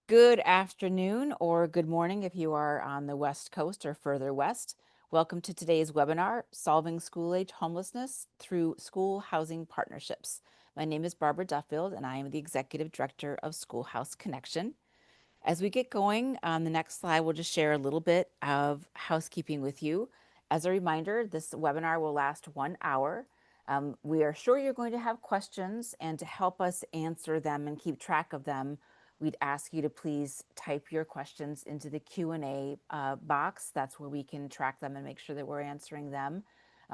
Good afternoon or good morning if you are on the West Coast or further west. Welcome to today's webinar, Solving School-Age Homelessness Through School Housing Partnerships. My name is Barbara Duffield and I am the Executive Director of Schoolhouse Connection. As we get going, on the next slide, we'll just share a little bit of housekeeping with you. As a reminder, this webinar will last 1 hour. We are sure you're going to have questions, and to help us answer them and keep track of them, we'd ask you to please type your questions into the Q&A box. That's where we can track them and make sure that we're answering them.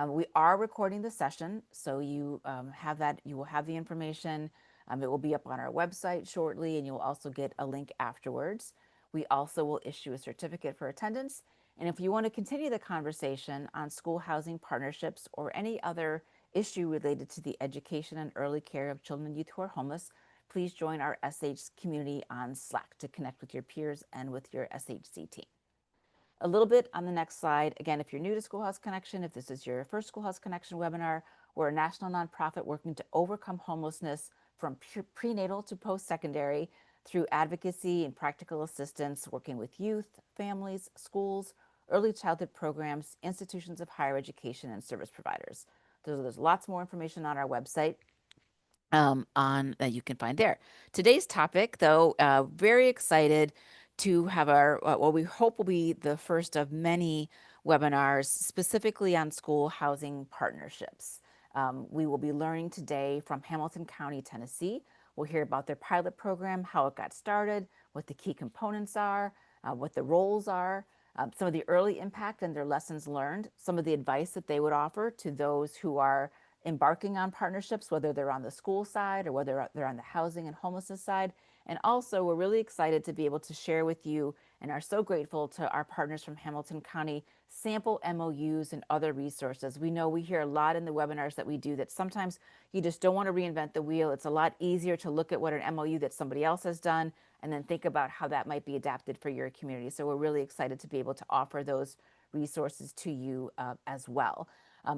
We are recording the session, so you will have the information. It will be up on our website shortly, and you'll also get a link afterwards. We also will issue a certificate for attendance. And if you want to continue the conversation on school housing partnerships or any other issue related to the education and early care of children and youth who are homeless, please join our SH community on Slack to connect with your peers and with your SHC team. A little bit on the next slide. Again, if you're new to Schoolhouse Connection, if this is your first Schoolhouse Connection webinar, we're a national nonprofit working to overcome homelessness from prenatal to post-secondary through advocacy and practical assistance, working with youth, families, schools, early childhood programs, institutions of higher education, and service providers. There's lots more information on our website on that you can find there. Today's topic, though, very excited to have our what we hope will be the first of many webinars specifically on school housing partnerships. We will be learning today from Hamilton County, Tennessee. We'll hear about their pilot program, how it got started, what the key components are, what the roles are, some of the early impact and their lessons learned, some of the advice that they would offer to those who are embarking on partnerships, whether they're on the school side or whether they're on the housing and homelessness side. And also, we're really excited to be able to share with you and are so grateful to our partners from Hamilton County sample MOUs and other resources. We know we hear a lot in the webinars that we do that sometimes you just don't want to reinvent the wheel. It's a lot easier to look at what an MOU that somebody else has done and then think about how that might be adapted for your community. So we're really excited to be able to offer those resources to you as well.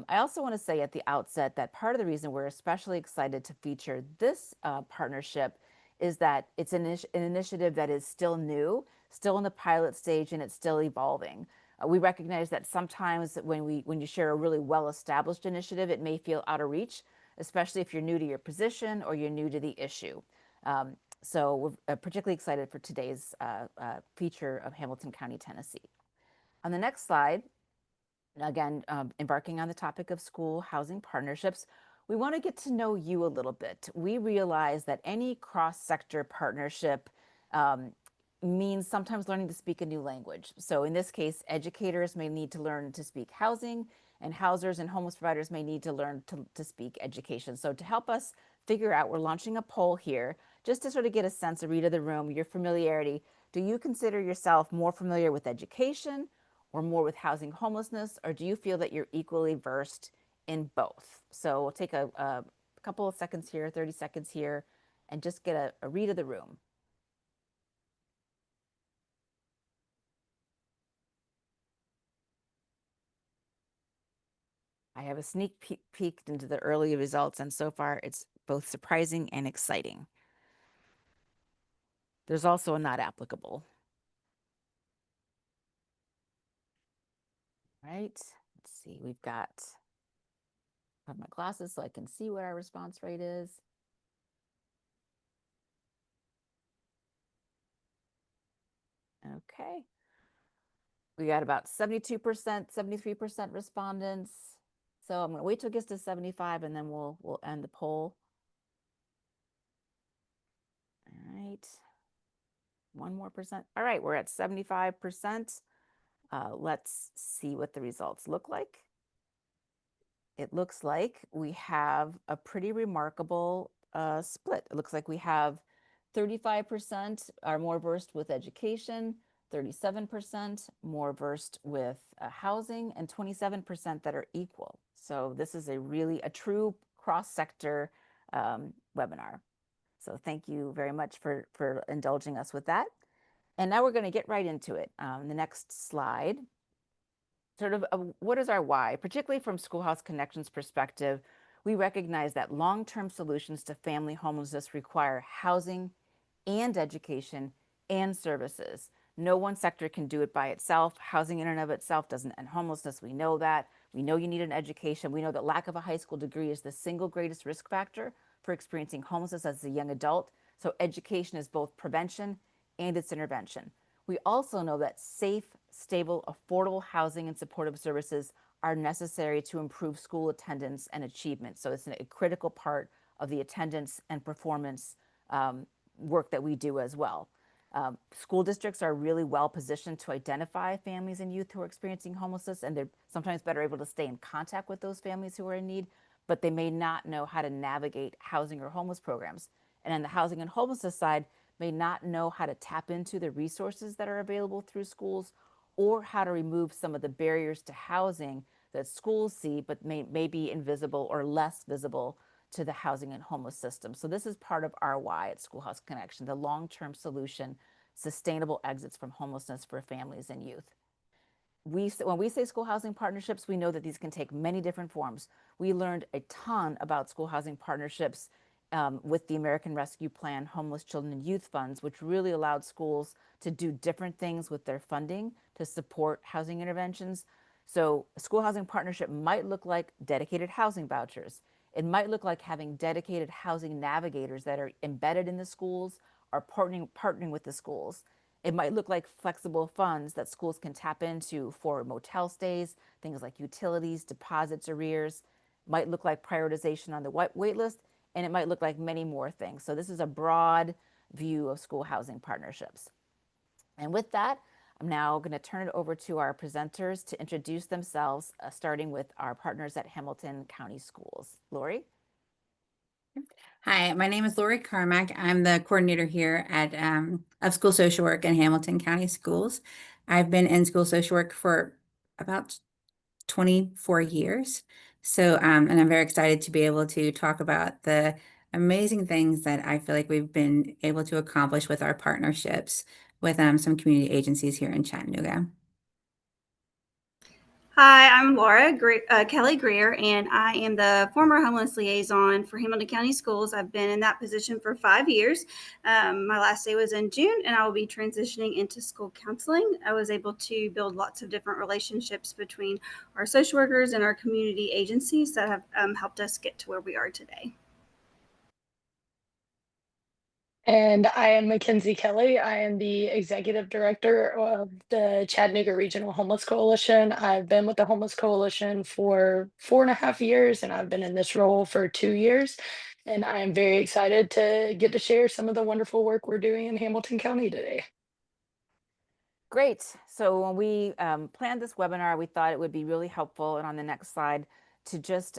I also want to say at the outset that part of the reason we're especially excited to feature this partnership is that it's an initiative that is still new, still in the pilot stage, and it's still evolving. We recognize that sometimes when you share a really well-established initiative, it may feel out of reach, especially if you're new to your position or you're new to the issue. So we're particularly excited for today's feature of Hamilton County, Tennessee. On the next slide, again, embarking on the topic of school housing partnerships, we want to get to know you a little bit. We realize that any cross-sector partnership means sometimes learning to speak a new language. So in this case, educators may need to learn to speak housing, and housers and homeless providers may need to learn to speak education. So to help us figure out, we're launching a poll here just to sort of get a sense, a read of the room, your familiarity. Do you consider yourself more familiar with education or more with housing homelessness, or do you feel that you're equally versed in both? So we'll take a couple of seconds here, 30 seconds here, and just get a read of the room. I have a sneak peek into the early results, and so far it's both surprising and exciting. There's also a not applicable. All right, let's see, we've got, I have my glasses so I can see what our response rate is. Okay. We got about 72%, 73% respondents. So I'm going to wait till it gets to 75 and then we'll end the poll. All right. One more percent. All right, we're at 75%. Let's see what the results look like. It looks like we have a pretty remarkable split. It looks like we have 35% are more versed with education, 37% more versed with housing, and 27% that are equal. So this is a true cross-sector webinar. So thank you very much for indulging us with that. And now we're going to get right into it. The next slide, sort of what is our why, particularly from Schoolhouse Connections perspective. We recognize that long-term solutions to family homelessness require housing and education and services. No one sector can do it by itself. Housing in and of itself doesn't end homelessness. We know that. We know you need an education. We know that lack of a high school degree is the single greatest risk factor for experiencing homelessness as a young adult. So education is both prevention and it's intervention. We also know that safe, stable, affordable housing and supportive services are necessary to improve school attendance and achievement. So it's a critical part of the attendance and performance work that we do as well. School districts are really well positioned to identify families and youth who are experiencing homelessness, and they're sometimes better able to stay in contact with those families who are in need, but they may not know how to navigate housing or homeless programs. And on the housing and homelessness side, may not know how to tap into the resources that are available through schools or how to remove some of the barriers to housing that schools see but may be invisible or less visible to the housing and homeless system. So this is part of our why at Schoolhouse Connection, the long-term solution, sustainable exits from homelessness for families and youth. When we say school housing partnerships, we know that these can take many different forms. We learned a ton about school housing partnerships with the American Rescue Plan Homeless Children and Youth Funds, which really allowed schools to do different things with their funding to support housing interventions. So a school housing partnership might look like dedicated housing vouchers. It might look like having dedicated housing navigators that are embedded in the schools or partnering with the schools. It might look like flexible funds that schools can tap into for motel stays, things like utilities, deposits, arrears. Might look like prioritization on the wait list, and it might look like many more things. So this is a broad view of school housing partnerships. And with that, I'm now going to turn it over to our presenters to introduce themselves, starting with our partners at Hamilton County Schools. Lori? Hi, my name is Lori Carmack. I'm the coordinator here at of school social work in Hamilton County Schools. I've been in school social work for about 24 years. And I'm very excited to be able to talk about the amazing things that I feel like we've been able to accomplish with our partnerships with some community agencies here in Chattanooga. Hi, I'm Kelly Greer, and I am the former homeless liaison for Hamilton County Schools. I've been in that position for 5 years. My last day was in June, and I will be transitioning into school counseling. I was able to build lots of different relationships between our social workers and our community agencies that have helped us get to where we are today. And I am Mackenzie Kelly. I am the executive director of the Chattanooga Regional Homeless Coalition. I've been with the Homeless Coalition for 4.5 years, and I've been in this role for 2 years. And I am very excited to get to share some of the wonderful work we're doing in Hamilton County today. Great. So when we planned this webinar, we thought it would be really helpful, and on the next slide, to just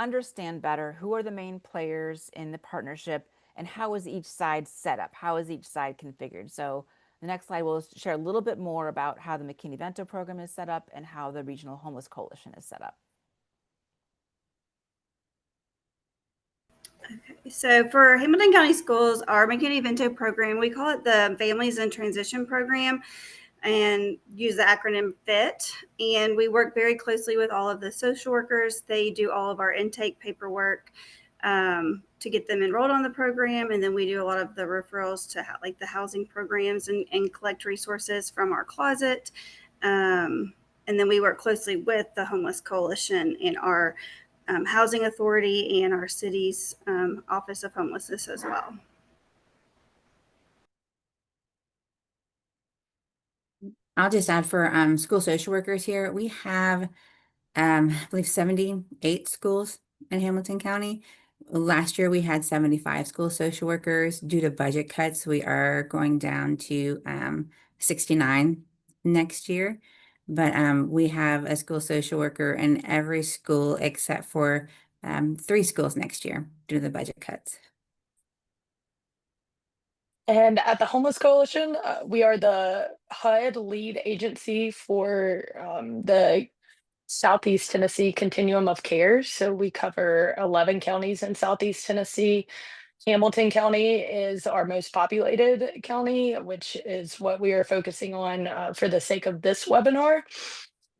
understand better who are the main players in the partnership and how is each side set up? How is each side configured? So the next slide will share a little bit more about how the McKinney-Vento program is set up and how the Regional Homeless Coalition is set up. So for Hamilton County Schools, our McKinney-Vento program, we call it the Families in Transition Program and use the acronym FIT. And we work very closely with all of the social workers. They do all of our intake paperwork to get them enrolled on the program. And then we do a lot of the referrals to like the housing programs and collect resources from our closet. And then we work closely with the Homeless Coalition and our Housing Authority and our city's Office of Homelessness as well. I'll just add for school social workers here, we have I believe 78 schools in Hamilton County. Last year we had 75 school social workers. Due to budget cuts, we are going down to 69 next year. But we have a school social worker in every school except for 3 schools next year due to the budget cuts. And at the Homeless Coalition, we are the HUD lead agency for the Southeast Tennessee Continuum of Care. So we cover 11 counties in Southeast Tennessee. Hamilton County is our most populated county, which is what we are focusing on for the sake of this webinar.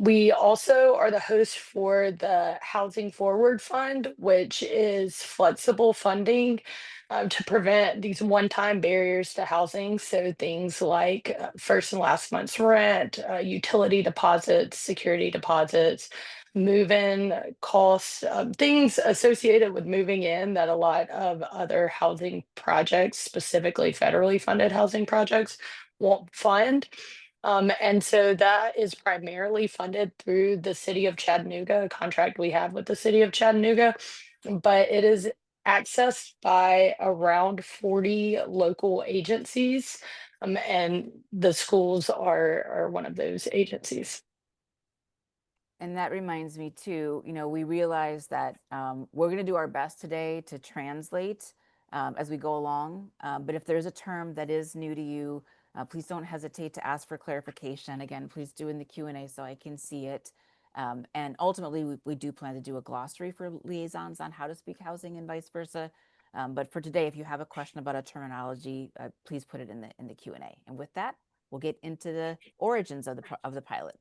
We also are the host for the Housing Forward Fund, which is flexible funding to prevent these one-time barriers to housing. So things like first and last month's rent, utility deposits, security deposits, move-in costs, things associated with moving in that a lot of other housing projects, specifically federally funded housing projects, won't fund. And so that is primarily funded through the city of Chattanooga, a contract we have with the city of Chattanooga, but it is accessed by around 40 local agencies, and the schools are one of those agencies. And that reminds me too, we realize that we're going to do our best today to translate as we go along. But if there's a term that is new to you, please don't hesitate to ask for clarification. Again, please do in the Q&A so I can see it. And ultimately, we do plan to do a glossary for liaisons on how to speak housing and vice versa. But for today, if you have a question about a terminology, please put it in the Q&A. And with that, we'll get into the origins of the pilot.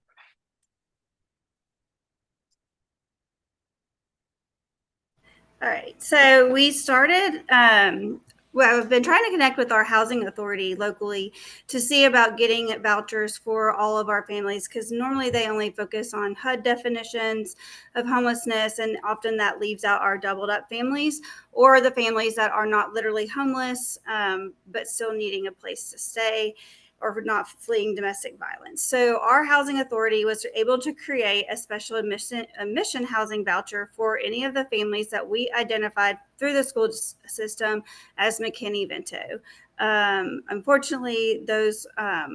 All right. So we started, well, I've been trying to connect with our housing authority locally to see about getting vouchers for all of our families, because normally they only focus on HUD definitions of homelessness, and often that leaves out our doubled up families or the families that are not literally homeless, but still needing a place to stay or not fleeing domestic violence. So our housing authority was able to create a special admission housing voucher for any of the families that we identified through the school system as McKinney-Vento. Unfortunately, those are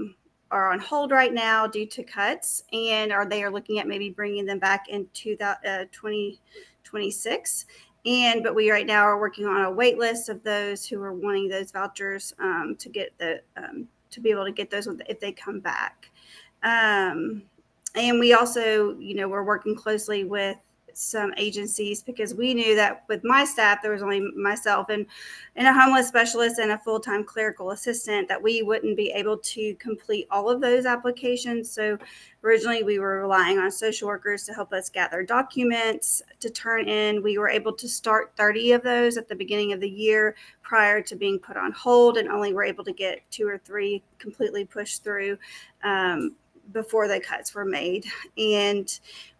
on hold right now due to cuts, and they are looking at maybe bringing them back in 2026. But we right now are working on a wait list of those who are wanting those vouchers to get to be able to get those if they come back. And we also, we're working closely with some agencies, because we knew that with my staff, there was only myself and a homeless specialist and a full-time clerical assistant, that we wouldn't be able to complete all of those applications. So originally we were relying on social workers to help us gather documents to turn in. We were able to start 30 of those at the beginning of the year prior to being put on hold, and only were able to get 2 or 3 completely pushed through before the cuts were made. And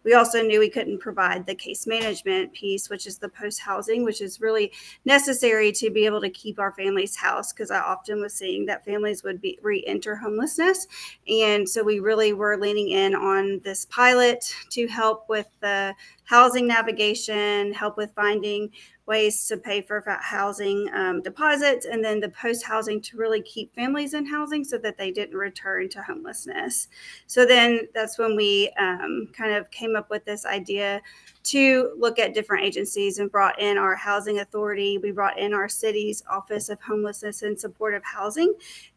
we also knew we couldn't provide the case management piece, which is the post housing, which is really necessary to be able to keep our families housed, because I often was seeing that families would re-enter homelessness. And so we really were leaning in on this pilot to help with the housing navigation, help with finding ways to pay for housing deposits, and then the post housing to really keep families in housing so that they didn't return to homelessness. So then that's when we kind of came up with this idea to look at different agencies, and brought in our housing authority. We brought in our city's Office of Homelessness and Supportive Housing,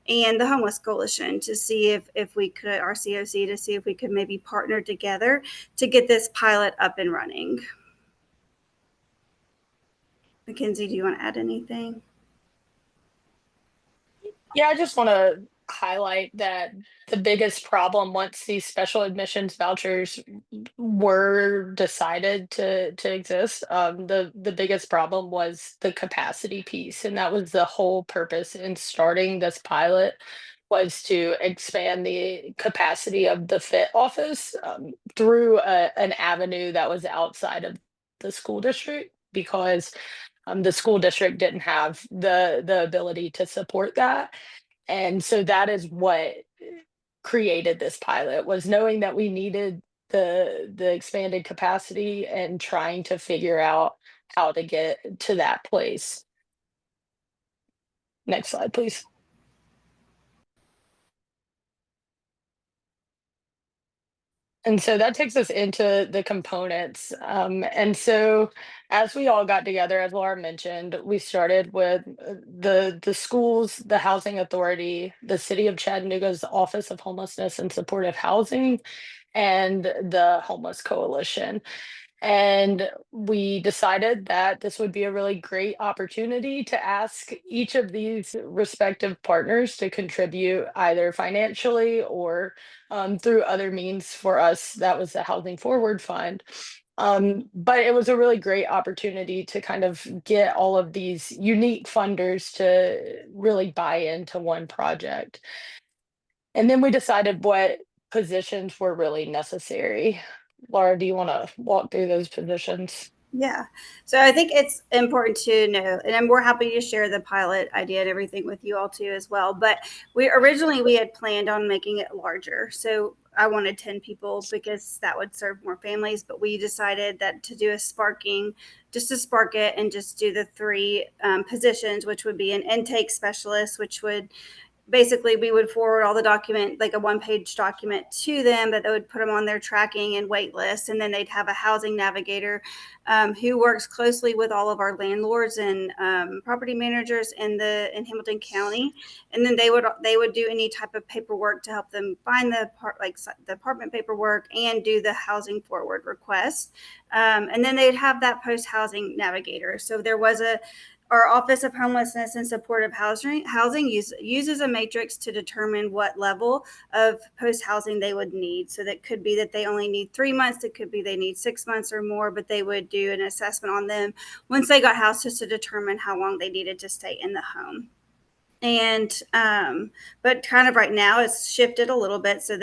and the Homeless Coalition, to see if we could, our COC, to see if we could maybe partner together to get this pilot up and running. Mackenzie, do you want to add anything? Yeah, I just want to highlight that the biggest problem, once these special admissions vouchers were decided to exist, the biggest problem was the capacity piece, and that was the whole purpose in starting this pilot, was to expand the capacity of the FIT office through an avenue that was outside of the school district, because the school district didn't have the ability to support that. And so that is what created this pilot, was knowing that we needed the expanded capacity and trying to figure out how to get to that place. Next slide, please. And so that takes us into the components. And so as we all got together, as Laura mentioned, we started with the schools, the housing authority, the city of Chattanooga's Office of Homelessness and Supportive Housing, and the Homeless Coalition. And we decided that this would be a really great opportunity to ask each of these respective partners to contribute either financially or through other means for us. That was the Housing Forward Fund. But it was a really great opportunity to kind of get all of these unique funders to really buy into one project. And then we decided what positions were really necessary. Laura, do you want to walk through those positions? Yeah. So I think it's important to know, and we're happy to share the pilot idea and everything with you all too as well. But we had planned on making it larger. So I wanted 10 people because that would serve more families. But we decided that to do a sparking, just to spark it and just do the three positions, which would be an intake specialist, which would basically we would forward all the document, like a one-page document, to them that they would put them on their tracking and wait list, and then they'd have a housing navigator who works closely with all of our landlords and property managers in Hamilton County, and then they would do any type of paperwork to help them find the apartment paperwork and do the housing forward request, and then they'd have that post housing navigator. So there was a our Office of Homelessness and Supportive Housing uses a matrix to determine what level of post housing they would need. So that could be that they only need 3 months. It could be they need 6 months or more, but they would do an assessment on them once they got housed just to determine how long they needed to stay in the home. And but kind of right now it's shifted a little bit. So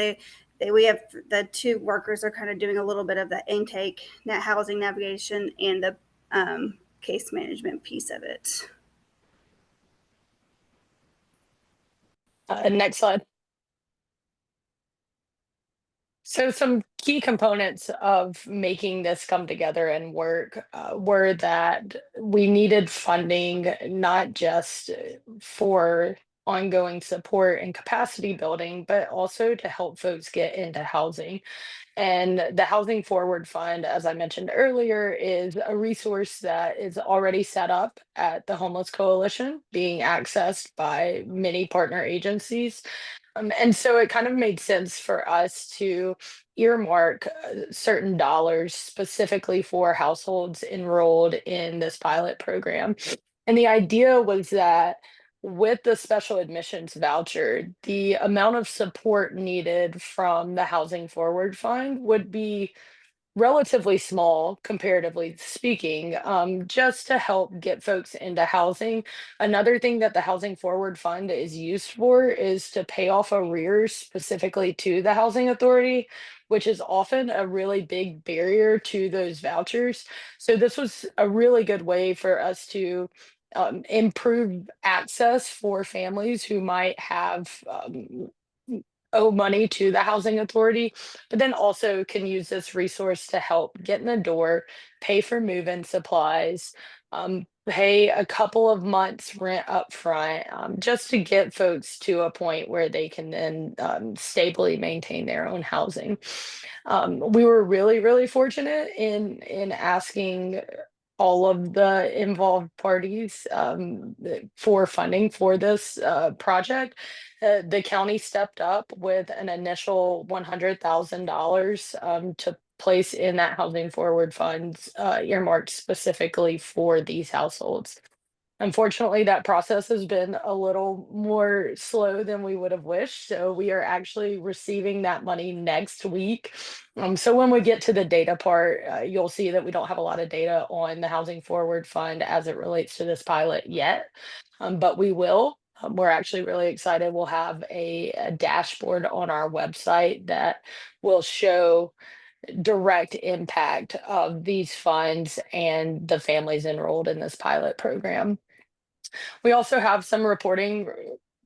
we have the two workers are kind of doing a little bit of the intake, net housing navigation, and the case management piece of it. Next slide. So some key components of making this come together and work were that we needed funding, not just for ongoing support and capacity building, but also to help folks get into housing. And the Housing Forward Fund, as I mentioned earlier, is a resource that is already set up at the Homeless Coalition, being accessed by many partner agencies. And so it kind of made sense for us to earmark certain dollars specifically for households enrolled in this pilot program. And the idea was that with the special admissions voucher, the amount of support needed from the Housing Forward Fund would be relatively small, comparatively speaking, just to help get folks into housing. Another thing that the Housing Forward Fund is used for is to pay off arrears specifically to the Housing Authority, which is often a really big barrier to those vouchers. So this was a really good way for us to improve access for families who might have owe money to the housing authority, but then also can use this resource to help get in the door, pay for move-in supplies, pay a couple of months rent up front, just to get folks to a point where they can then stably maintain their own housing. We were really, really fortunate in asking all of the involved parties for funding for this project. The county stepped up with an initial $100,000 to place in that Housing Forward Funds earmarked specifically for these households. Unfortunately, that process has been a little more slow than we would have wished. So we are actually receiving that money next week. So when we get to the data part, you'll see that we don't have a lot of data on the Housing Forward Fund as it relates to this pilot yet, but we will. We're actually really excited. We'll have a dashboard on our website that will show direct impact of these funds and the families enrolled in this pilot program. We also have some reporting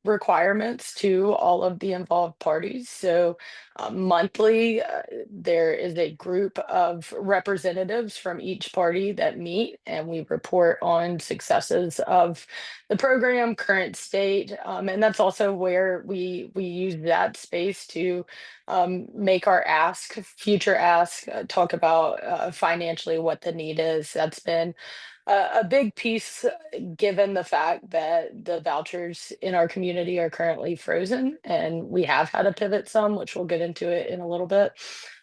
requirements to all of the involved parties. So monthly, there is a group of representatives from each party that meet, and we report on successes of the program, current state, and that's also where we use that space to make our ask, future ask, talk about financially what the need is. That's been a big piece given the fact that the vouchers in our community are currently frozen and we have had to pivot some, which we'll get into it in a little bit.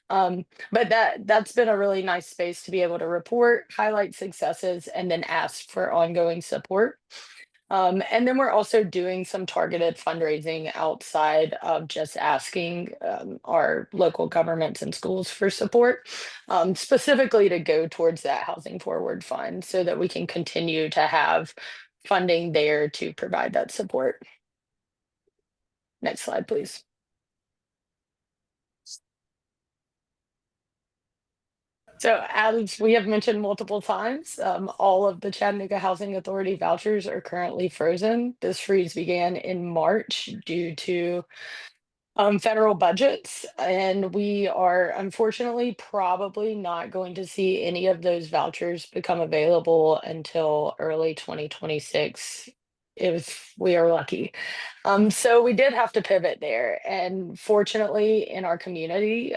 But that's been a really nice space to be able to report, highlight successes, and then ask for ongoing support. And then we're also doing some targeted fundraising outside of just asking our local governments and schools for support, specifically to go towards that Housing Forward Fund so that we can continue to have funding there to provide that support. Next slide, please. So as we have mentioned multiple times, all of the Chattanooga Housing Authority vouchers are currently frozen. This freeze began in March due to federal budgets, and we are unfortunately probably not going to see any of those vouchers become available until early 2026 if we are lucky. So we did have to pivot there, and fortunately in our community,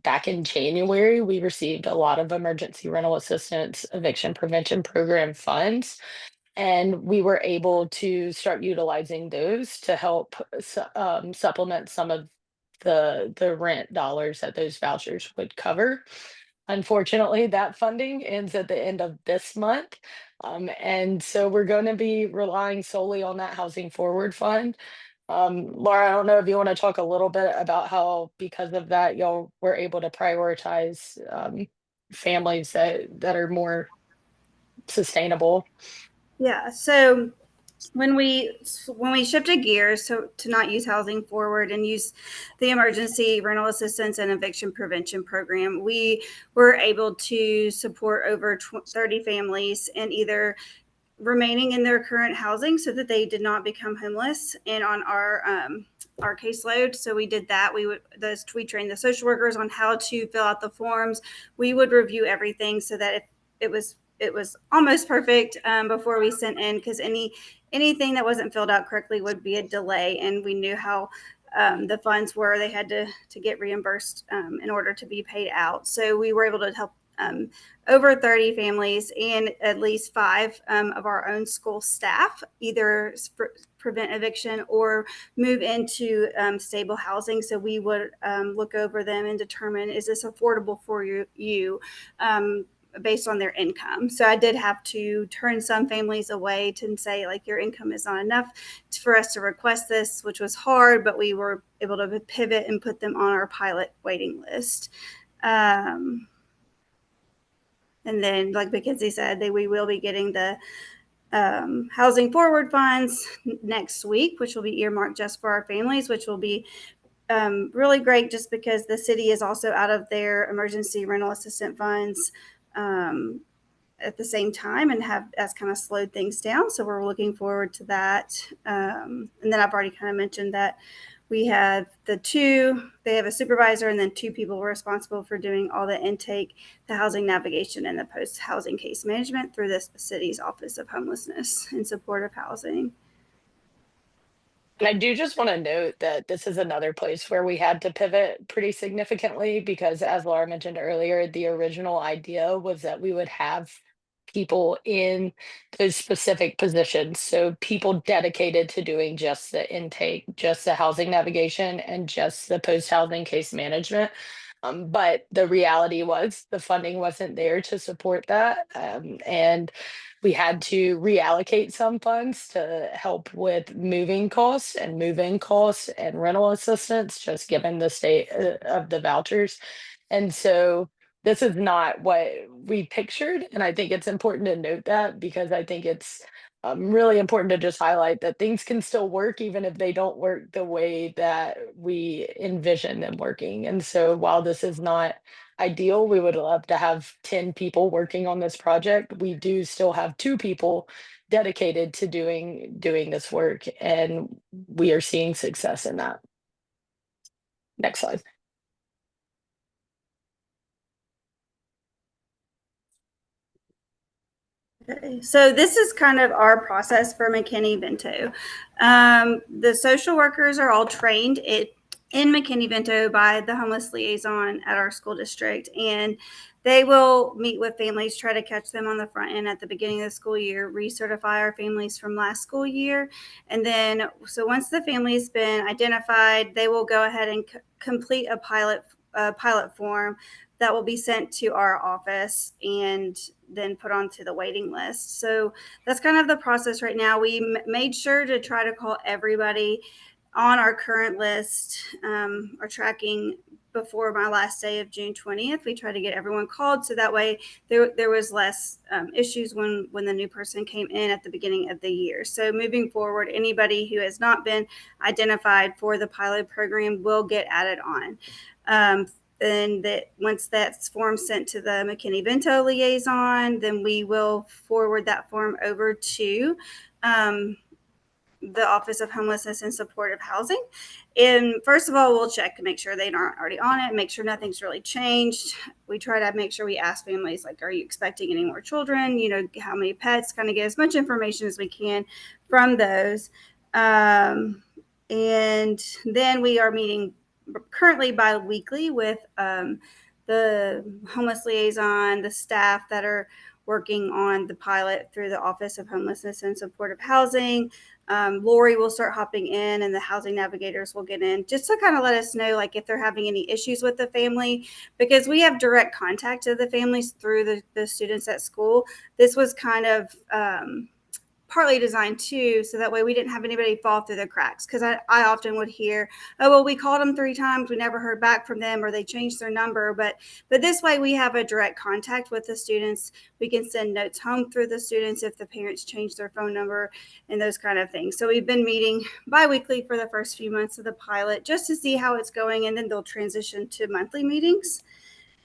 back in January, we received a lot of emergency rental assistance eviction prevention program funds, and we were able to start utilizing those to help supplement some of the rent dollars that those vouchers would cover. Unfortunately, that funding ends at the end of this month. And so we're going to be relying solely on that Housing Forward Fund. Laura, I don't know if you want to talk a little bit about how, because of that, y'all were able to prioritize families that are more sustainable. Yeah. So when we shifted gears to not use Housing Forward and use the emergency rental assistance and eviction prevention program, we were able to support over 30 families in either remaining in their current housing so that they did not become homeless and on our caseload. So we did that. We trained the social workers on how to fill out the forms. We would review everything so that if it was almost perfect before we sent in, because anything that wasn't filled out correctly would be a delay, and we knew how the funds were. They had to get reimbursed in order to be paid out. So we were able to help over 30 families and at least 5 of our own school staff either prevent eviction or move into stable housing. So we would look over them and determine, is this affordable for you based on their income. So I did have to turn some families away to say, like, your income is not enough for us to request this, which was hard, but we were able to pivot and put them on our pilot waiting list. And then, like Mackenzie said, we will be getting the Housing Forward funds next week, which will be earmarked just for our families, which will be really great just because the city is also out of their emergency rental assistance funds at the same time, and that's kind of slowed things down. So we're looking forward to that. And then I've already kind of mentioned that we have they have a supervisor and then 2 people responsible for doing all the intake, the housing navigation, and the post-housing case management through the city's Office of Homelessness and Supportive Housing. And I do just want to note that this is another place where we had to pivot pretty significantly because, as Laura mentioned earlier, the original idea was that we would have people in those specific positions. So people dedicated to doing just the intake, just the housing navigation, and just the post-housing case management. But the reality was the funding wasn't there to support that. And we had to reallocate some funds to help with moving costs and move-in costs and rental assistance, just given the state of the vouchers. And so this is not what we pictured. And I think it's important to note that because I think it's really important to just highlight that things can still work even if they don't work the way that we envision them working. And so while this is not ideal, we would love to have 10 people working on this project. We do still have 2 people dedicated to doing this work, and we are seeing success in that. Next slide. Okay, so this is kind of our process for McKinney-Vento. The social workers are all trained in McKinney-Vento by the homeless liaison at our school district, and they will meet with families, try to catch them on the front end at the beginning of the school year, recertify our families from last school year, and then so once the family's been identified, they will go ahead and complete a pilot a pilot form that will be sent to our office and then put onto the waiting list. So that's kind of the process right now. We made sure to try to call everybody on our current list, our tracking before my last day of June 20th. We tried to get everyone called so that way there was less issues when the new person came in at the beginning of the year. So moving forward, anybody who has not been identified for the pilot program will get added on. And that once that's form sent to the McKinney-Vento liaison, then we will forward that form over to the Office of Homelessness and Supportive Housing. And first of all, we'll check to make sure they aren't already on it, make sure nothing's really changed. We try to make sure we ask families, like, are you expecting any more children? You know, how many pets? Kind of get as much information as we can from those. And then we are meeting currently bi-weekly with the homeless liaison, the staff that are working on the pilot through the Office of Homelessness and Supportive Housing. Lori will start hopping in and the housing navigators will get in just to kind of let us know, like, if they're having any issues with the family, because we have direct contact to the families through the students at school. This was kind of partly designed too, so that way we didn't have anybody fall through the cracks. Because I often would hear, oh, well, we called them 3 times, we never heard back from them, or they changed their number. But this way we have a direct contact with the students. We can send notes home through the students if the parents change their phone number and those kind of things. So we've been meeting bi-weekly for the first few months of the pilot just to see how it's going, and then they'll transition to monthly meetings.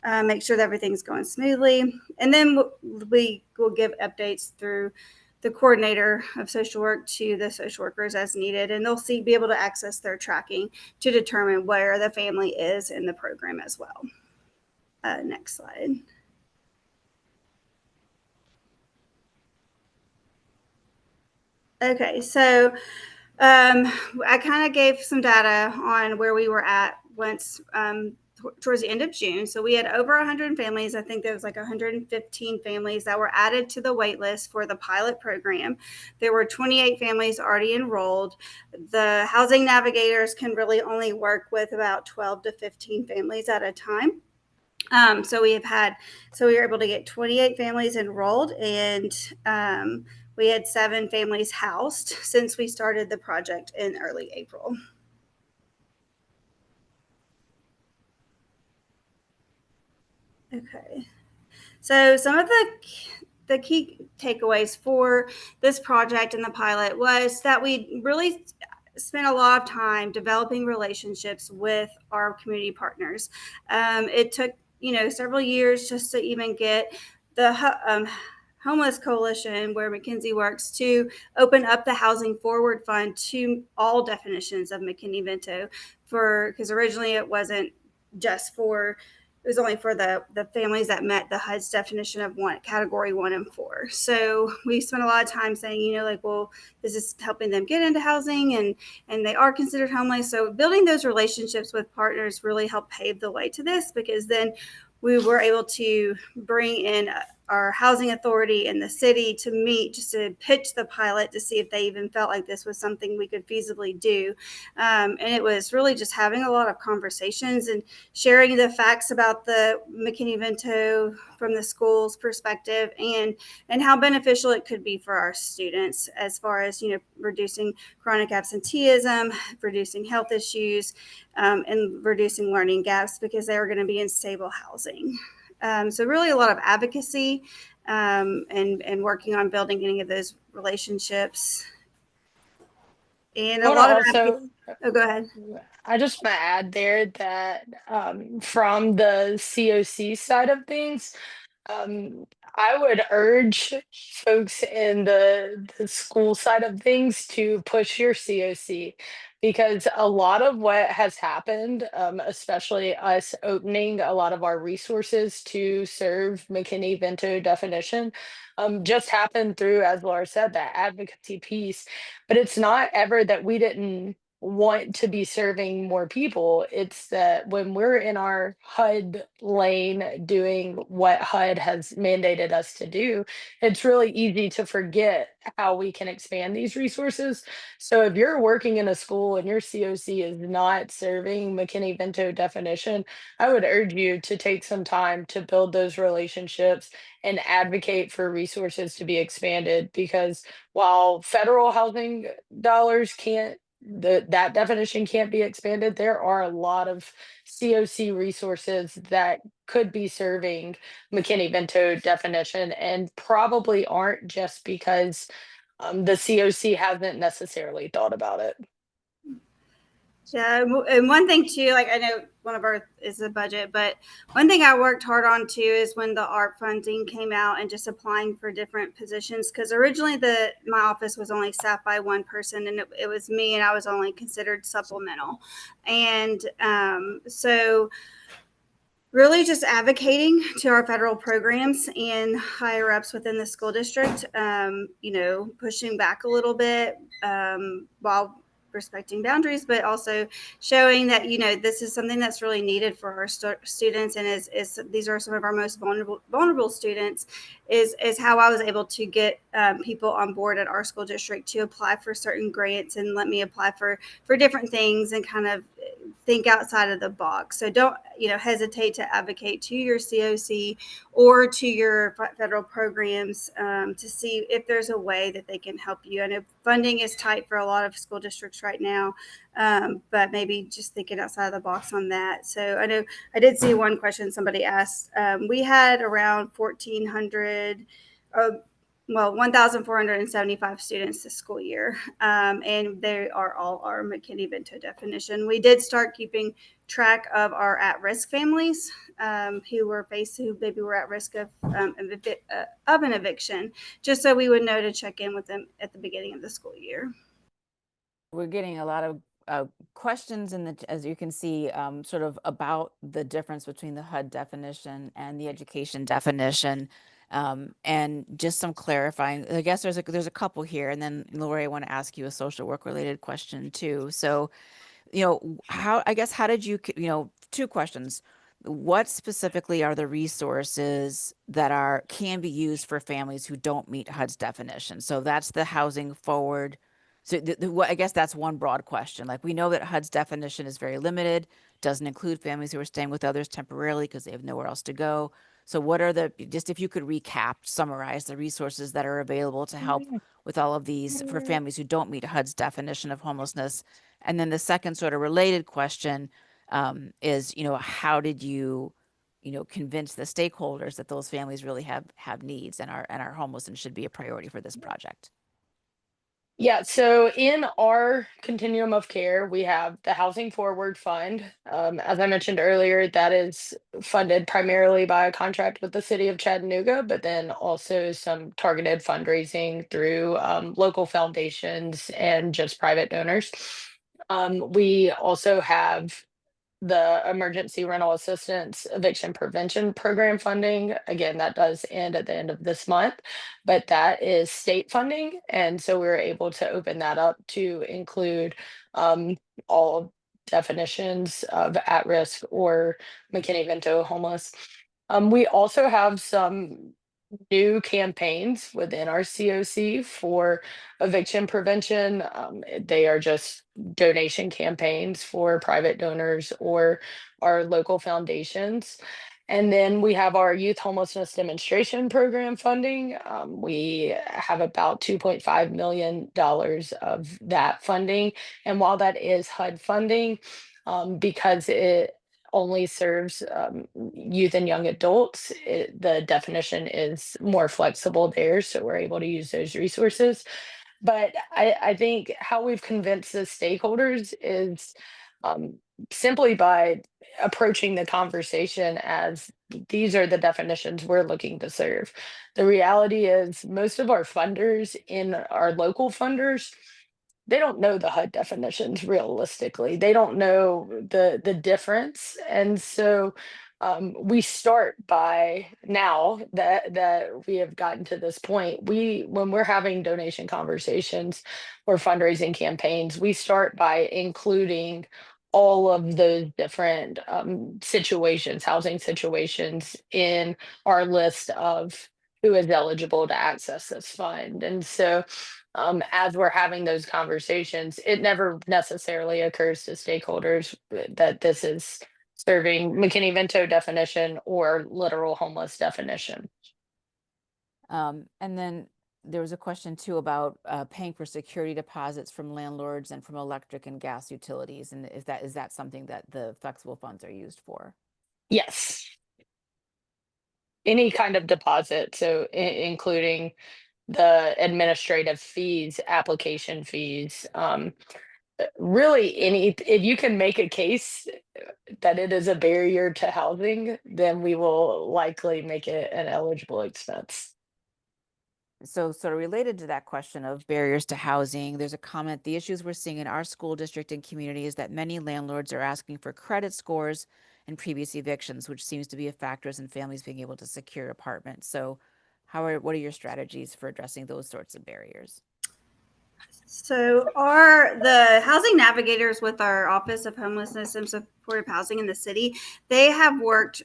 Make sure that everything's going smoothly. And then we will give updates through the coordinator of social work to the social workers as needed, and they'll be able to access their tracking to determine where the family is in the program as well. Next slide. Okay, so I kind of gave some data on where we were at once towards the end of June. So we had over 100 families. I think there was like 115 families that were added to the wait list for the pilot program. There were 28 families already enrolled. The housing navigators can really only work with about 12 to 15 families at a time. So we were able to get 28 families enrolled, and we had 7 families housed since we started the project in early April. Okay, so some of the key takeaways for this project and the pilot was that we really spent a lot of time developing relationships with our community partners. It took several years just to even get the Homeless Coalition, where McKinsey works, to open up the Housing Forward Fund to all definitions of McKinney-Vento, because originally it wasn't just for, it was only for the families that met the HUD's definition of category 1 and 4. So we spent a lot of time saying, well, this is helping them get into housing, and they are considered homeless. So building those relationships with partners really helped pave the way to this, because then we were able to bring in our housing authority in the city to meet, just to pitch the pilot to see if they even felt like this was something we could feasibly do. And it was really just having a lot of conversations and sharing the facts about the McKinney-Vento from the school's perspective, and how beneficial it could be for our students as far as, reducing chronic absenteeism, reducing health issues, and reducing learning gaps, because they are going to be in stable housing. So really a lot of advocacy and working on building any of those relationships. And a lot of Also, oh, go ahead. I just want to add there that from the COC side of things, um, I would urge folks in the school side of things to push your COC, because a lot of what has happened, especially us opening a lot of our resources to serve McKinney-Vento definition, just happened through, as Laura said, that advocacy piece. But it's not ever that we didn't want to be serving more people. It's that when we're in our HUD lane doing what HUD has mandated us to do, it's really easy to forget how we can expand these resources. So if you're working in a school and your COC is not serving McKinney-Vento definition, I would urge you to take some time to build those relationships and advocate for resources to be expanded, because while federal housing dollars can't, that definition can't be expanded, there are a lot of COC resources that could be serving McKinney-Vento definition and probably aren't, just because the COC hasn't necessarily thought about it. Yeah, and one thing too, like I know one of our is the budget, but one thing I worked hard on too is when the ARP funding came out and just applying for different positions. Because originally my office was only staffed by one person, and it was me, and I was only considered supplemental. And so really just advocating to our federal programs and higher ups within the school district, pushing back a little bit, while respecting boundaries, but also showing that, this is something that's really needed for our students. And is these are some of our most vulnerable students, is how I was able to get people on board at our school district to apply for certain grants and let me apply for different things and kind of think outside of the box. So don't, hesitate to advocate to your COC or to your federal programs, to see if there's a way that they can help you. I know funding is tight for a lot of school districts right now, but maybe just thinking outside of the box on that. So I know I did see one question somebody asked. We had around 1,400, 1,475 students this school year, and they are all our McKinney-Vento definition. We did start keeping track of our at-risk families, who maybe were at risk of an eviction, just so we would know to check in with them at the beginning of the school year. We're getting a lot of questions as you can see, sort of about the difference between the HUD definition and the education definition. And just some clarifying, I guess there's a couple here, and then Lori, I want to ask you a social work related question too. So, how did you, two questions. What specifically are the resources that can be used for families who don't meet HUD's definition? So that's the housing forward. So I guess that's one broad question. Like, we know that HUD's definition is very limited, doesn't include families who are staying with others temporarily because they have nowhere else to go. So what are just if you could summarize the resources that are available to help with all of these for families who don't meet HUD's definition of homelessness. And then the second sort of related question, is, how did you, convince the stakeholders that those families really have needs and are homeless and should be a priority for this project? Yeah, so in our continuum of care, we have the Housing Forward Fund. As I mentioned earlier, that is funded primarily by a contract with the city of Chattanooga, but then also some targeted fundraising through local foundations and just private donors. We also have the emergency rental assistance eviction prevention program funding. Again, that does end at the end of this month, but that is state funding. And so we were able to open that up to include all definitions of at risk or McKinney-Vento homeless. We also have some new campaigns within our COC for eviction prevention. They are just donation campaigns for private donors or our local foundations. And then we have our youth homelessness demonstration program funding. We have about $2.5 million of that funding. And while that is HUD funding, because it only serves youth and young adults, the definition is more flexible there. So we're able to use those resources. But I think how we've convinced the stakeholders is um, simply by approaching the conversation as these are the definitions we're looking to serve. The reality is, most of our funders in our local funders, they don't know the HUD definitions realistically. They don't know the difference. And so we start by, now that we have gotten to this point, when we're having donation conversations or fundraising campaigns, we start by including all of those different situations, housing situations, in our list of who is eligible to access this fund. And so as we're having those conversations, it never necessarily occurs to stakeholders that this is serving McKinney-Vento definition or literal homeless definition. And then there was a question too about paying for security deposits from landlords and from electric and gas utilities. And is that something that the flexible funds are used for? Yes. Any kind of deposit, so including the administrative fees, application fees, really if you can make a case that it is a barrier to housing, then we will likely make it an eligible expense. So sort of related to that question of barriers to housing, there's a comment, the issues we're seeing in our school district and community is that many landlords are asking for credit scores and previous evictions, which seems to be a factor in families being able to secure apartments. So what are your strategies for addressing those sorts of barriers? So the housing navigators with our Office of Homelessness and Supportive Housing in the city, they have worked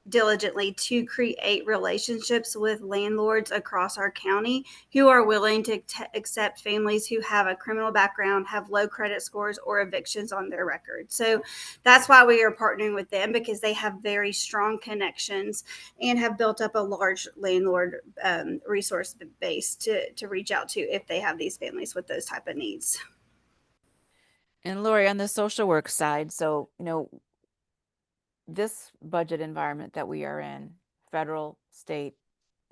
diligently to create relationships with landlords across our county who are willing to accept families who have a criminal background, have low credit scores, or evictions on their record. So that's why we are partnering with them, because they have very strong connections and have built up a large landlord resource base to reach out to if they have these families with those type of needs. And Lori, on the social work side, so, this budget environment that we are in, federal, state,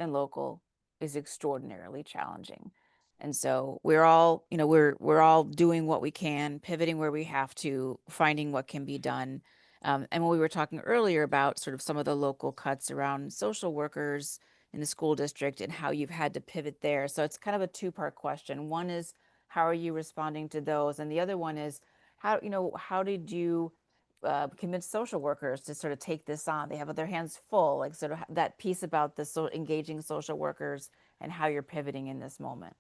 and local, is extraordinarily challenging. And so we're all, we're all doing what we can, pivoting where we have to, finding what can be done. And when we were talking earlier about sort of some of the local cuts around social workers in the school district and how you've had to pivot there. So it's kind of a two-part question. One is, how are you responding to those? And the other one is, how did you convince social workers to sort of take this on? They have their hands full, like sort of that piece about the engaging social workers and how you're pivoting in this moment.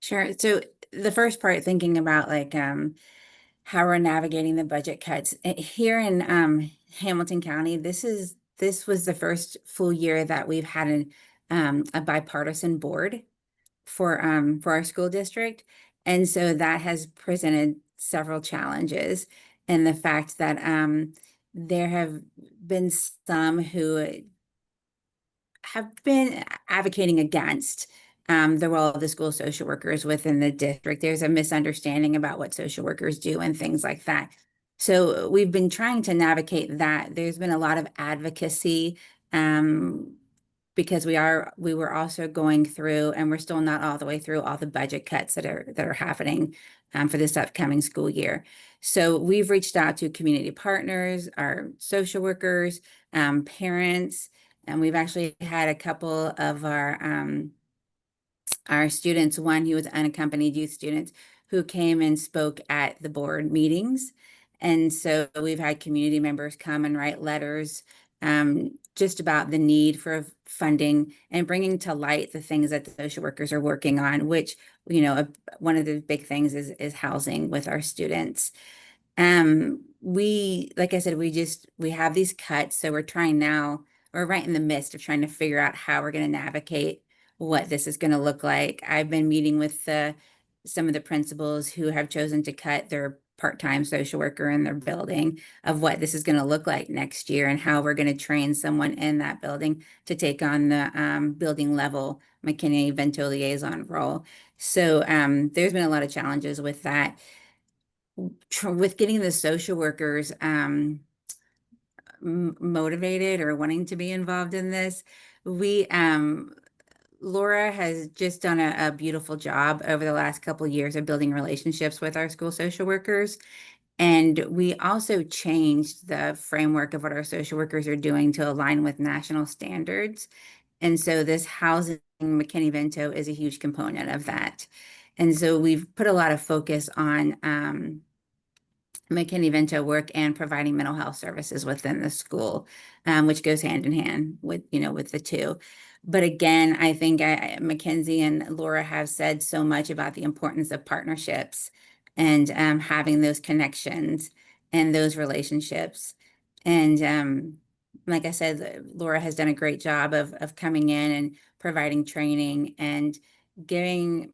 Sure. So the first part, thinking about like how we're navigating the budget cuts here in Hamilton County, this was the first full year that we've had a bipartisan board for our school district. And so that has presented several challenges. And the fact that there have been some who have been advocating against the role of the school social workers within the district. There's a misunderstanding about what social workers do and things like that. So we've been trying to navigate that. There's been a lot of advocacy because we were also going through, and we're still not all the way through all the budget cuts that are happening for this upcoming school year. So we've reached out to community partners, our social workers, parents, and we've actually had a couple of our students, one who was unaccompanied youth students, who came and spoke at the board meetings. And so we've had community members come and write letters just about the need for funding and bringing to light the things that the social workers are working on, which, one of the big things is housing with our students. Like I said, we have these cuts. So we're right in the midst of trying to figure out how we're going to navigate what this is going to look like. I've been meeting with some of the principals who have chosen to cut their part-time social worker in their building, of what this is going to look like next year and how we're going to train someone in that building to take on the building level McKinney-Vento liaison role. So there's been a lot of challenges with that. With getting the social workers motivated or wanting to be involved in this, Laura has just done a beautiful job over the last couple of years of building relationships with our school social workers. And we also changed the framework of what our social workers are doing to align with national standards. And so this housing McKinney-Vento is a huge component of that. And so we've put a lot of focus on McKinney-Vento work and providing mental health services within the school, which goes hand in hand with, with the two. But again, I think Mackenzie and Laura have said so much about the importance of partnerships and having those connections and those relationships. And like I said, Laura has done a great job of coming in and providing training and giving.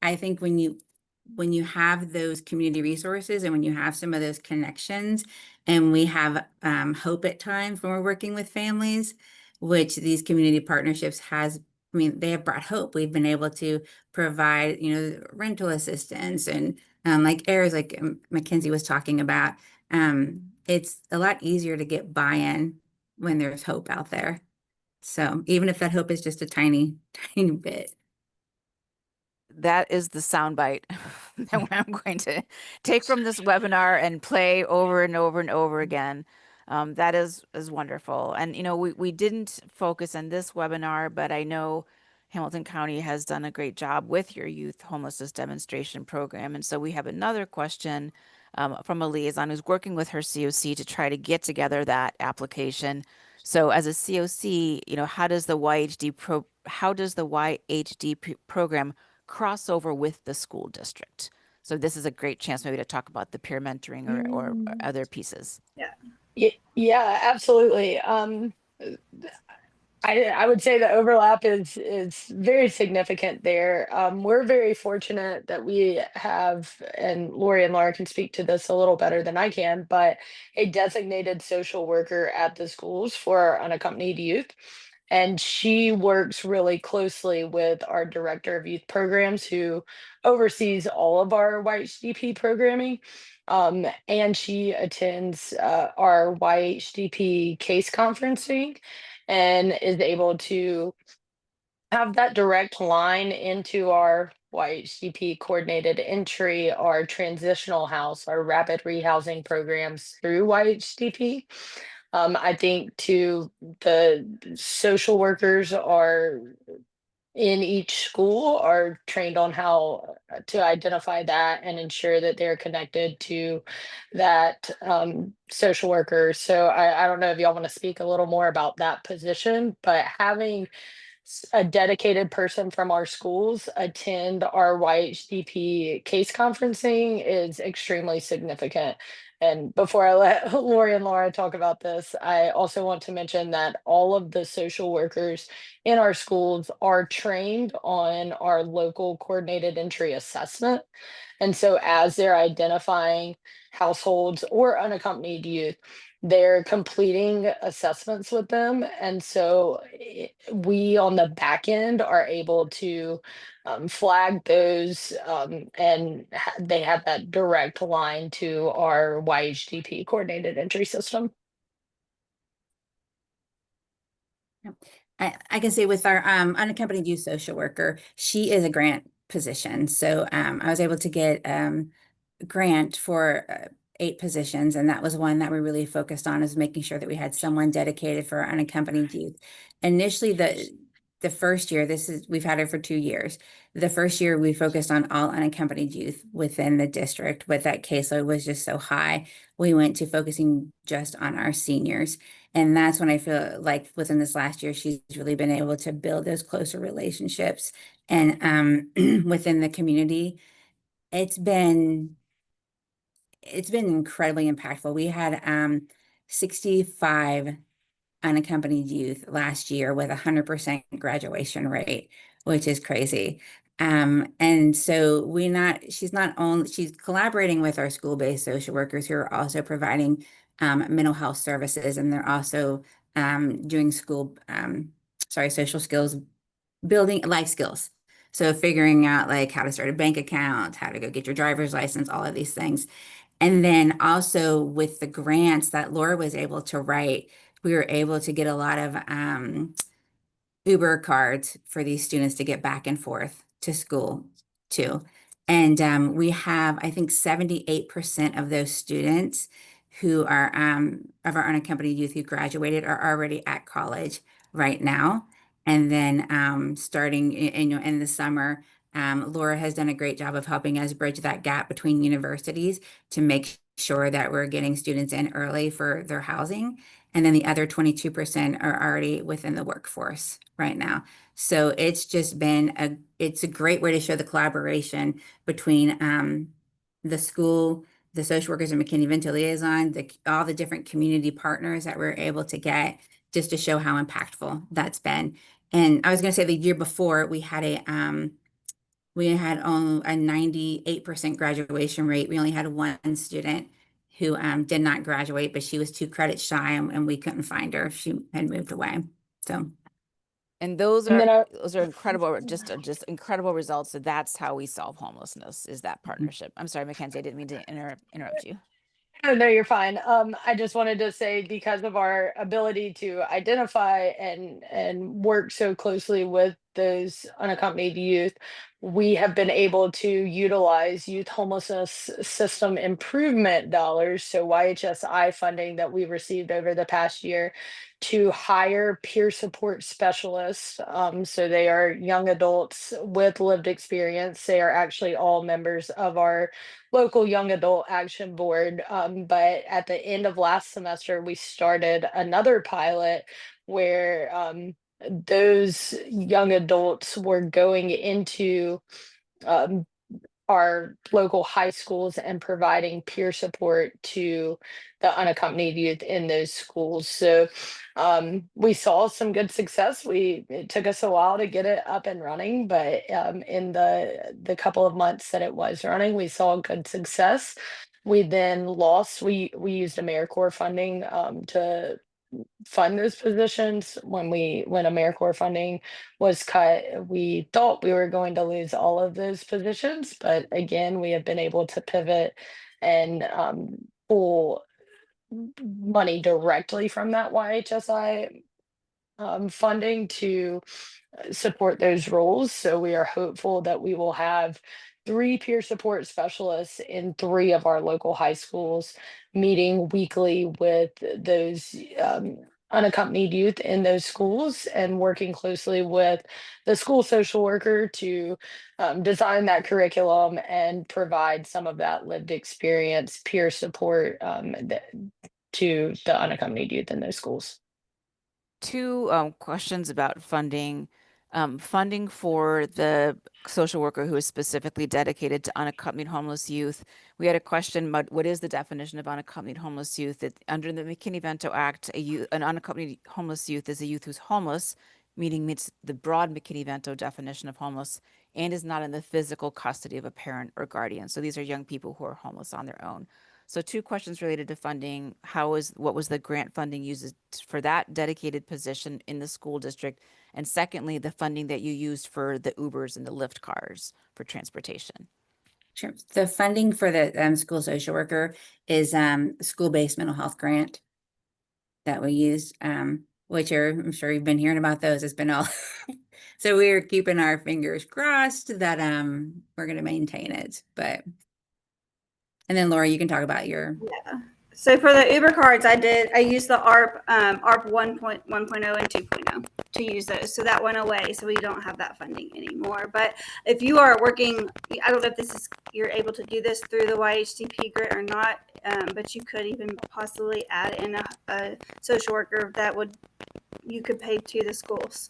I think when you have those community resources and when you have some of those connections, and we have hope at times when we're working with families, which these community partnerships has, I mean, they have brought hope. We've been able to provide, rental assistance and like areas like Mackenzie was talking about. It's a lot easier to get buy-in when there's hope out there. So even if that hope is just a tiny, tiny bit. That is the soundbite that I'm going to take from this webinar and play over and over and over again. That is wonderful. And we didn't focus on this webinar, but I know Hamilton County has done a great job with your youth homelessness demonstration program. And so we have another question from a liaison who's working with her COC to try to get together that application. So as a COC, how does the YHD program crossover with the school district? So this is a great chance maybe to talk about the peer mentoring or other pieces. Yeah, absolutely. I would say the overlap is very significant there. We're very fortunate that we have, and Lori and Laura can speak to this a little better than I can, but a designated social worker at the schools for unaccompanied youth. And she works really closely with our director of youth programs who oversees all of our YHDP programming. And she attends our YHDP case conferencing and is able to have that direct line into our YHCP coordinated entry, our transitional house, our rapid rehousing programs through YHCP. I think too, the social workers are in each school are trained on how to identify that and ensure that they're connected to that social worker. So I don't know if y'all want to speak a little more about that position, but having a dedicated person from our schools attend our YHDP case conferencing is extremely significant. And before I let Lori and Laura talk about this, I also want to mention that all of the social workers in our schools are trained on our local coordinated entry assessment. And so as they're identifying households or unaccompanied youth, they're completing assessments with them. And so we on the back end are able to flag those and they have that direct line to our YHDP coordinated entry system. I can say with our unaccompanied youth social worker, she is a grant position. So I was able to get grant for 8 positions, and that was one that we really focused on, is making sure that we had someone dedicated for unaccompanied youth. Initially, the first year, we've had it for 2 years. The first year we focused on all unaccompanied youth within the district, but that caseload was just so high. We went to focusing just on our seniors. And that's when I feel like within this last year, she's really been able to build those closer relationships. And within the community, it's been incredibly impactful. We had 65 unaccompanied youth last year with 100% graduation rate, which is crazy. And so she's collaborating with our school-based social workers who are also providing mental health services, and they're also doing social skills, building life skills. So figuring out like how to start a bank account, how to go get your driver's license, all of these things. And then also with the grants that Laura was able to write, we were able to get a lot of Uber cards for these students to get back and forth to school too. And we have, I think, 78% of those students who are of our unaccompanied youth who graduated are already at college right now. And then starting in the summer, Laura has done a great job of helping us bridge that gap between universities to make sure that we're getting students in early for their housing. And then the other 22% are already within the workforce right now. So it's just been it's a great way to show the collaboration between the school, the social workers and McKinney-Vento liaison, all the different community partners that we're able to get, just to show how impactful that's been. And I was going to say the year before we had a 98% graduation rate. We only had one student who did not graduate, but she was 2 credits shy, and we couldn't find her. She had moved away. So, And those And are then I, those are incredible, just incredible results. So that's how we solve homelessness, is that mhm. partnership. I'm sorry, Mackenzie, I didn't mean to interrupt you. Oh, no, you're fine. I just wanted to say, because of our ability to identify and work so closely with those unaccompanied youth, we have been able to utilize youth homelessness system improvement dollars, so YHSI funding that we've received over the past year, to hire peer support specialists. So they are young adults with lived experience. They are actually all members of our local young adult action board. But at the end of last semester, we started another pilot where those young adults were going into um, our local high schools and providing peer support to the unaccompanied youth in those schools. So we saw some good success. It took us a while to get it up and running, but in the couple of months that it was running, we saw good success. We then lost. We used AmeriCorps funding to fund those positions. When AmeriCorps funding was cut, we thought we were going to lose all of those positions, but again, we have been able to pivot and pull money directly from that YHSI funding to support those roles. So we are hopeful that we will have 3 peer support specialists in 3 of our local high schools, meeting weekly with those unaccompanied youth in those schools, and working closely with the school social worker to design that curriculum and provide some of that lived experience peer support to the unaccompanied youth in those schools. Two questions about funding. Funding for the social worker who is specifically dedicated to unaccompanied homeless youth. We had a question, what is the definition of unaccompanied homeless youth? Under the McKinney-Vento Act, an unaccompanied homeless youth is a youth who's homeless, meaning meets the broad McKinney-Vento definition of homeless, and is not in the physical custody of a parent or guardian. So these are young people who are homeless on their own. So two questions related to funding. What was the grant funding used for that dedicated position in the school district? And secondly, the funding that you used for the Ubers and the Lyft cars for transportation. Sure. The funding for the school social worker is school-based mental health grant that we use, which I'm sure you've been hearing about those. It's been all so we're keeping our fingers crossed that we're going to maintain it. But and then Laura, you can talk about your. Yeah. So for the Uber cards, I used the ARP 1.1.0 and 2.0 to use those. So that went away. So we don't have that funding anymore. But if you are working, I don't know if you're able to do this through the YHDP grant or not, but you could even possibly add in a social worker you could pay to the schools.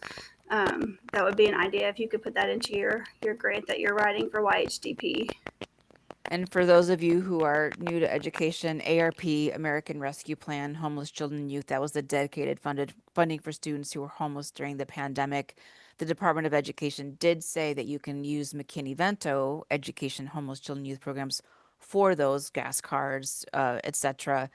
That would be an idea if you could put that into your grant that you're writing for YHDP. And for those of you who are new to education, ARP, American Rescue Plan, Homeless Children and Youth, that was the dedicated funding for students who were homeless during the pandemic. The Department of Education did say that you can use McKinney-Vento Education, Homeless Children and Youth programs for those gas cards, etc.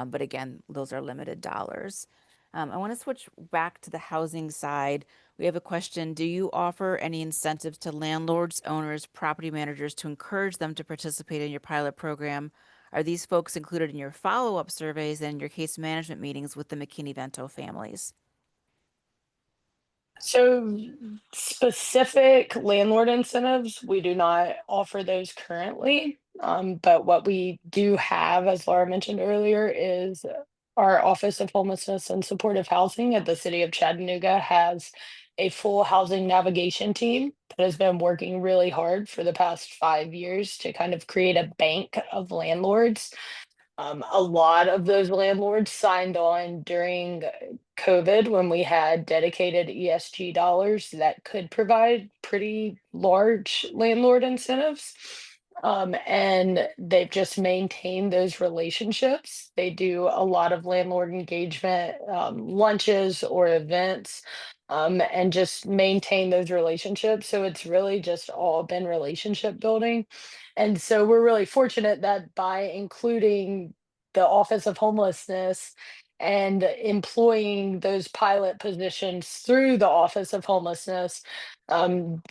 But again, those are limited dollars. I want to switch back to the housing side. We have a question. Do you offer any incentives to landlords, owners, property managers to encourage them to participate in your pilot program? Are these folks included in your follow-up surveys and your case management meetings with the McKinney-Vento families? So specific landlord incentives, we do not offer those currently. But what we do have, as Laura mentioned earlier, is our Office of Homelessness and Supportive Housing at the City of Chattanooga has a full housing navigation team that has been working really hard for the past 5 years to kind of create a bank of landlords A lot of those landlords signed on during COVID when we had dedicated ESG dollars that could provide pretty large landlord incentives. And they've just maintained those relationships. They do a lot of landlord engagement, lunches or events, and just maintain those relationships. So it's really just all been relationship building. And so we're really fortunate that by including the Office of Homelessness and employing those pilot positions through the Office of Homelessness,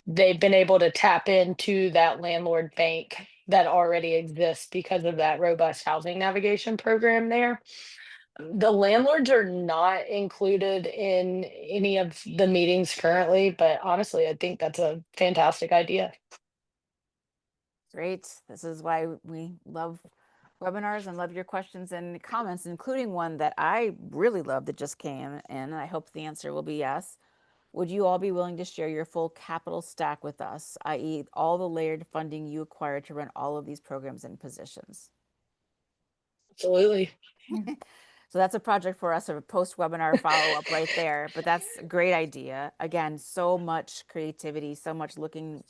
they've been able to tap into that landlord bank that already exists because of that robust housing navigation program there. The landlords are not included in any of the meetings currently, but honestly, I think that's a fantastic idea. Great. This is why we love webinars and love your questions and comments, including one that I really love that just came in. I hope the answer will be yes. Would you all be willing to share your full capital stack with us, i.e., all the layered funding you acquired to run all of these programs and positions? Absolutely. So that's a project for us, a post-webinar follow-up right there. But that's a great idea. Again, so much creativity, so much looking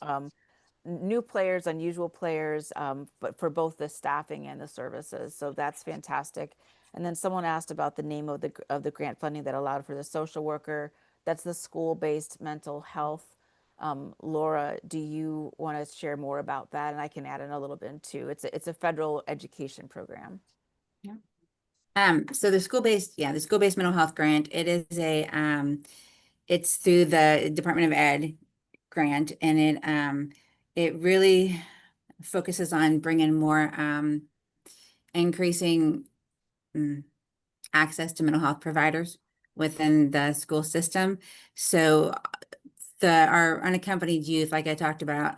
new players, unusual players, but for both the staffing and the services. So that's fantastic. And then someone asked about the name of the grant funding that allowed for the social worker. That's the school-based mental health. Laura, do you want to share more about that? And I can add in a little bit too. It's a federal education program. Yeah. So the school-based mental health grant, it is it's through the Department of Ed grant, and it really focuses on bringing more, increasing access to mental health providers within the school system. So our unaccompanied youth, like I talked about,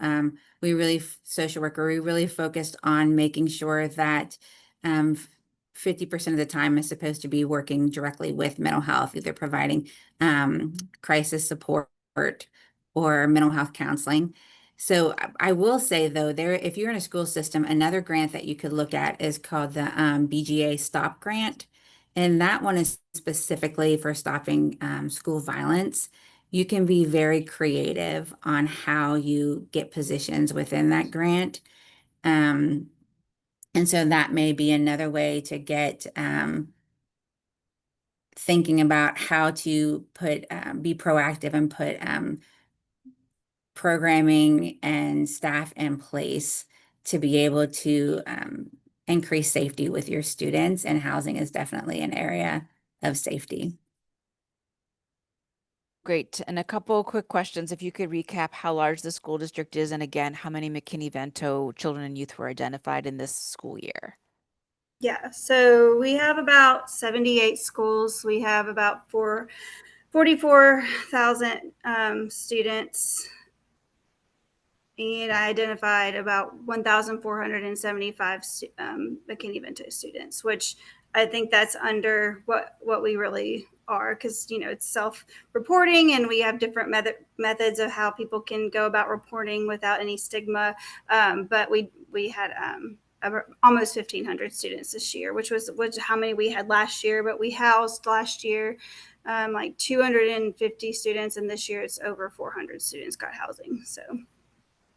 social worker, we really focused on making sure that 50% of the time is supposed to be working directly with mental health, either providing crisis support or mental health counseling. So I will say though, if you're in a school system, another grant that you could look at is called the BGA Stop Grant. And that one is specifically for stopping school violence. You can be very creative on how you get positions within that grant. And so that may be another way to get thinking about how to be proactive and put programming and staff in place to be able to increase safety with your students. And housing is definitely an area of safety. Great. And a couple quick questions. If you could recap how large the school district is, and again, how many McKinney-Vento children and youth were identified in this school year? Yeah, so we have about 78 schools. We have about 44,000 students, and I identified about 1,475 McKinney-Vento students, which I think that's under what we really are, because it's self-reporting, and we have different methods of how people can go about reporting without any stigma. But we had almost 1,500 students this year, which how many we had last year. But we housed last year like 250 students, and this year it's over 400 students got housing. So.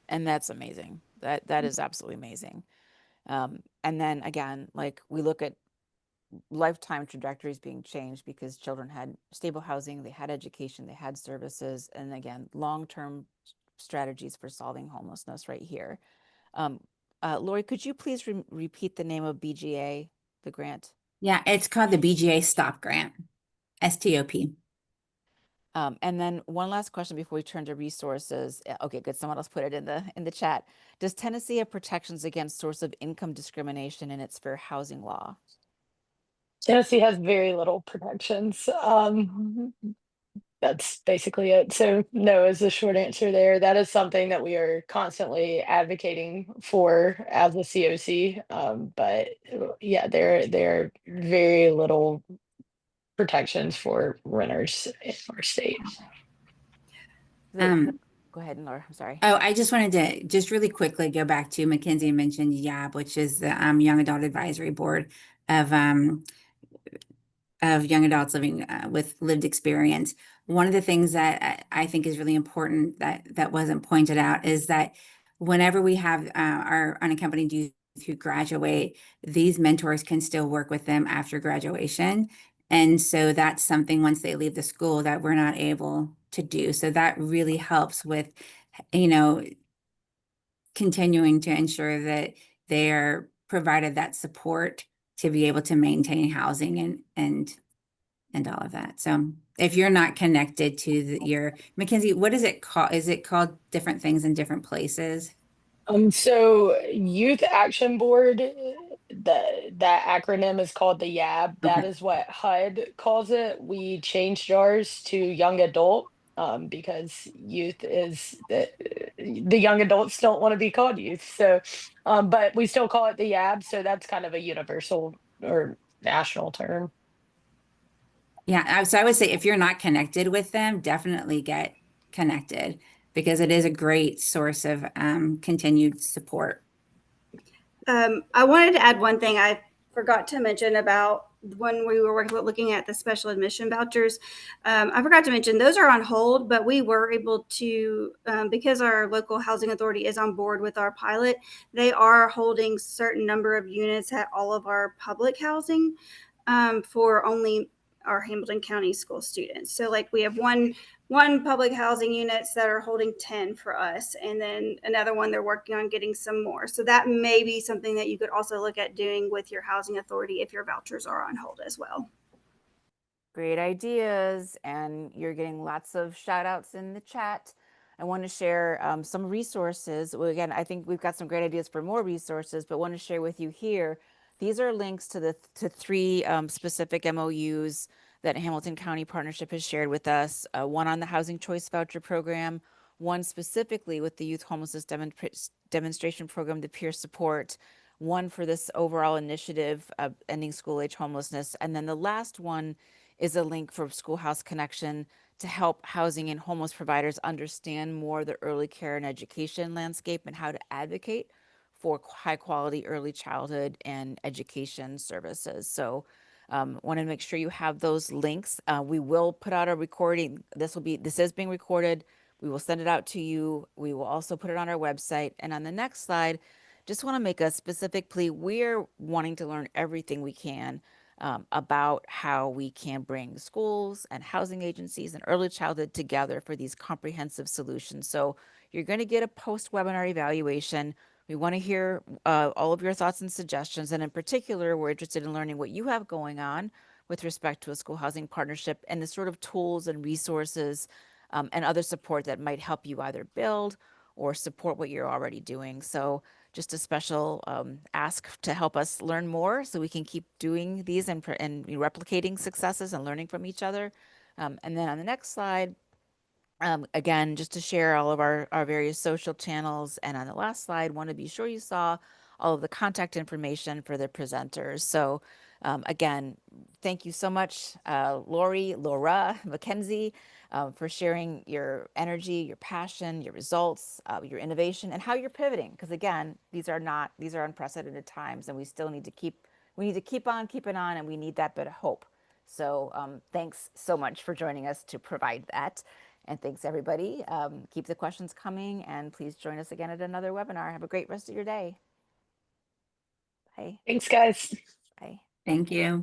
And that's amazing. That is absolutely amazing. And then again, like we look at lifetime trajectories being changed because children had stable housing, they had education, they had services, and again, long-term strategies for solving homelessness right here. Lori, could you please repeat the name of BGA, the grant? Yeah, it's called the BGA Stop Grant, STOP. And then one last question before we turn to resources. Okay, good. Someone else put it in the chat. Does Tennessee have protections against source of income discrimination in its fair housing law? Tennessee has very little protections. That's basically it. So no is the short answer there. That is something that we are constantly advocating for as a COC. But yeah, there are very little protections for renters in our state. Um, Go ahead, Laura. I'm sorry. Oh, I just wanted to really quickly go back to Mackenzie mentioned YAB, which is the Young Adult Advisory Board. of um, of young adults living with lived experience. One of the things that I think is really important that wasn't pointed out is that whenever we have our unaccompanied youth who graduate, these mentors can still work with them after graduation. And so that's something once they leave the school that we're not able to do. So that really helps with, you know, continuing to ensure that they are provided that support to be able to maintain housing and all of that. So if you're not connected to your Mackenzie, what is it called? Is it called different things in different places? So Youth Action Board, that acronym is called the YAB. That Okay. is what HUD calls it. We changed ours to young adult, because youth is the young adults don't want to be called youth. So, but we still call it the YAB. So that's kind of a universal or national term. Yeah. So I would say if you're not connected with them, definitely get connected because it is a great source of continued support. I wanted to add one thing I forgot to mention about when we were looking at the special admission vouchers. I forgot to mention those are on hold, but we were able to, because our local housing authority is on board with our pilot, they are holding certain number of units at all of our public housing for only our Hamilton County school students. So like we have one public housing units that are holding 10 for us, and then another one they're working on getting some more. So that may be something that you could also look at doing with your housing authority if your vouchers are on hold as well. Great ideas, and you're getting lots of shout outs in the chat. I want to share some resources. Well, again, I think we've got some great ideas for more resources, but want to share with you here. These are links to three specific MOUs that Hamilton County Partnership has shared with us. One on the Housing Choice Voucher Program, one specifically with the Youth Homelessness Demonstration Program, the peer support, one for this overall initiative of ending school age homelessness, and then the last one is a link for Schoolhouse Connection to help housing and homeless providers understand more the early care and education landscape and how to advocate for high quality early childhood and education services. So want to make sure you have those links. We will put out a recording. This is being recorded. We will send it out to you. We will also put it on our website. And on the next slide, just want to make a specific plea. We're wanting to learn everything we can about how we can bring schools and housing agencies and early childhood together for these comprehensive solutions. So you're going to get a post-webinar evaluation. We want to hear all of your thoughts and suggestions. And in particular, we're interested in learning what you have going on with respect to a school housing partnership and the sort of tools and resources and other support that might help you either build or support what you're already doing. So just a special ask to help us learn more so we can keep doing these and replicating successes and learning from each other. And then on the next slide, again, just to share all of our various social channels. And on the last slide, want to be sure you saw all of the contact information for the presenters. So again, thank you so much, Laura, Mackenzie, for sharing your energy, your passion, your results, your innovation, and how you're pivoting. Because again, these are unprecedented times, and we still need to keep on keeping on, and we need that bit of hope. So thanks so much for joining us to provide that. And thanks everybody. Keep the questions coming, and please join us again at another webinar. Have a great rest of your day. Bye. Thanks, guys. Bye. Thank you.